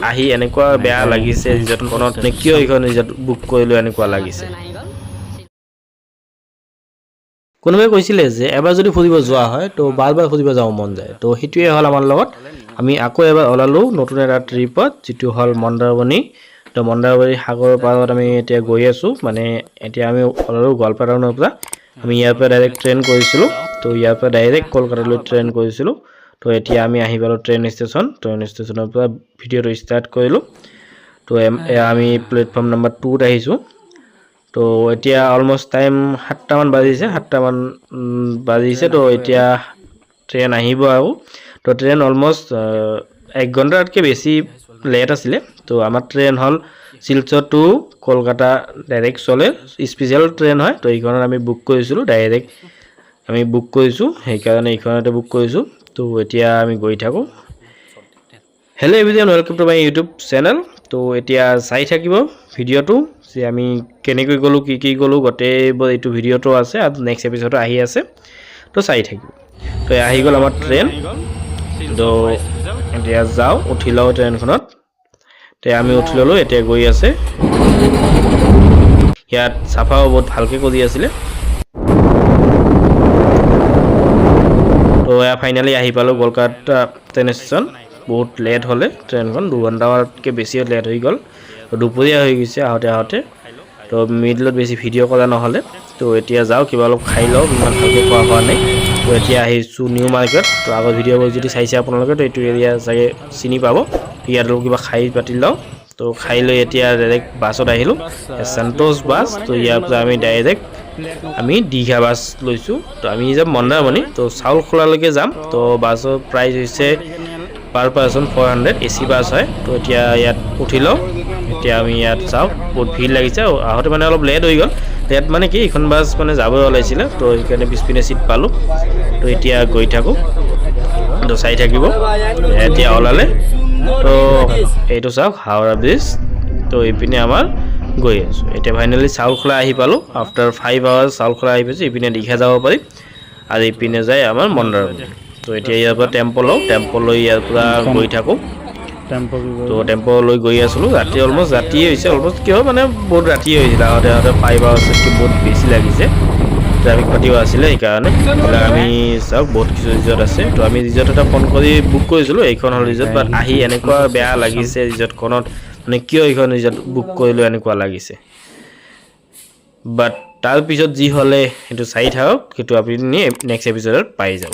আহি এনেকুৱা বেয়া লাগিছে ৰিজৰ্টখনত নে কিয় এইখন ৰিজৰ্ট বুক কৰিলোঁ এনেকুৱা লাগিছে কোনোবাই কৈছিলে যে এবাৰ যদি ফুৰিব যোৱা হয় তো বাৰ বাৰ ফুৰিব যাব মন যায় তো সেইটোৱে হ'ল আমাৰ লগত আমি আকৌ এবাৰ ওলালোঁ নতুন এটা ট্ৰিপত যিটো হ'ল মন্দাৰমণি তো মন্দাৰমণি সাগৰৰ পাৰত আমি এতিয়া গৈ আছোঁ মানে এতিয়া আমি ওলালোঁ গোৱালপাৰা টাউনৰ পৰা আমি ইয়াৰ পৰা ডাইৰেক্ট ট্ৰেইন কৰিছিলোঁ তো ইয়াৰ পৰা ডাইৰেক্ট কলকাতালৈ ট্ৰেইন কৰিছিলোঁ তো এতিয়া আমি আহি পালোঁ ট্ৰেইন ষ্টেচনৰ পৰা ভিডিঅ'টো ষ্টাৰ্ট কৰিলোঁ তো আমি প্লেটফৰ্ম নম্বৰ 2ত আহিছোঁ তো এতিয়া অলমোষ্ট টাইম 7টামান বাজিছে তো এতিয়া ট্ৰেইন আহিব আৰু তো ট্ৰেইন অলমোষ্ট 1 ঘণ্টাতকৈ বেছি লেট আছিলে তো আমাৰ ট্ৰেইন হ'ল শিলচৰ টু কলকাতা ডাইৰেক্ট চলে স্পেচিয়েল ট্ৰেইন হয় তো এইখনত আমি বুক কৰিছিলোঁ ডাইৰেক্ট আমি বুক কৰিছোঁ সেইকাৰণে এইখনতে বুক কৰিছোঁ তো এতিয়া আমি গৈ থাকোঁ hello' everyone welcome to my YouTube channel তো এতিয়া চাই থাকিব ভিডিঅ'টো যে আমি কেনেকৈ গ'লোঁ কি গ'লোঁ গোটেইবোৰ এইটো ভিডিঅ'টো আছে আৰু নেক্সট এপিছডত আহি আছে তো চাই থাকিব তো আহি গ'ল আমাৰ ট্ৰেইন তো এতিয়া যাওঁ উঠি লওঁ ট্ৰেইনখনত তো আমি উঠি ল'লোঁ এতিয়া গৈ আছে ইয়াত চাফাও বহুত ভালকৈ কৰি আছিলে তো ফাইনেলি আহি পালোঁ কলকাতা ট্ৰেইন ষ্টেচন বহুত লেট হ'লে ট্ৰেইনখন 2 ঘণ্টাতকৈ বেছি লেট হৈ গ'ল তো দুপৰীয়া হৈ গৈছে আহোঁতে তো মিডলত বেছি ভিডিঅ' কৰা নহ'লে তো এতিয়া যাওঁ কিবা অলপ খাই লওঁ ইমান ভালকৈ খোৱা হোৱা নাই তো এতিয়া আহিছোঁ নিউ মাৰ্কেট তো আগৰ ভিডিঅ'বোৰ যদি চাইছে আপোনালোকে তো এইটো এৰিয়া চাগে চিনি পাব ইয়াত কিবা খাই পাতি লওঁ তো খাই লৈ এতিয়া ডাইৰেক্ট বাছত আহিলোঁ সন্তোষ বাছ তো ইয়াৰ পৰা আমি ডাইৰেক্ট আমি দীঘা বাছ লৈছোঁ তো আমি যাম মন্দাৰমণি তো চাউলখোলালৈকে যাম তো বাছৰ প্ৰাইচ হৈছে পাৰ পাৰ্চন 400 এচি বাছ হয় তো এতিয়া ইয়াত উঠি লওঁ এতিয়া আমি ইয়াত চাওঁ বহুত ভিৰ লাগিছে আহোঁতে মানে অলপ লেট হৈ গ'ল ইয়াত মানে কি এইখন বাছ মানে যাবই ওলাইছিলে তো সেইকাৰণে পিছপিনে চিট পালোঁ তো এতিয়া গৈ থাকোঁ তো চাই থাকিব এতিয়া ওলালে তো এইটো চাওক হাওৰা ব্ৰিজ তো এইপিনে আমাৰ গৈ আছোঁ এতিয়া ফাইনেলি চাউলখোলা আহি পালোঁ আফটাৰ 5 আৱাৰ্ছ চাউলখোলা আহি পাইছোঁ এইপিনে দীঘা যাব পাৰি আৰু এইপিনে যায় আমাৰ মন্দাৰমণি তো এতিয়া ইয়াৰ পৰা টেম্পো লৈ ইয়াৰ পৰা গৈ থাকোঁ তো টেম্পো লৈ গৈ আছিলোঁ ৰাতি অলমষ্ট ৰাতিয়ে হৈছে অলমষ্ট কিয় মানে বহুত ৰাতিয়ে হৈছিলে আহোঁতে 5 আৱাৰ্ছতকৈ বহুত বেছি লাগিছে ট্ৰাফিক পাতিও আছিলে সেইকাৰণে আমি চাওক বহুত কিছু ৰিজৰ্ট আছে তো আমি ৰিজৰ্ট এটা ফোন কৰি বুক কৰিছিলোঁ এইখন হ'ল ৰিজৰ্ট বাট আহি এনেকুৱা বেয়া লাগিছে ৰিজৰ্টখনত মানে কিয় এইখন ৰিজৰ্ট বুক কৰিলোঁ এনেকুৱা লাগিছে বাট তাৰপিছত যি হ'লে সেইটো চাই থাকক সেইটো আপুনি নেক্সট এপিছডত পাই যাব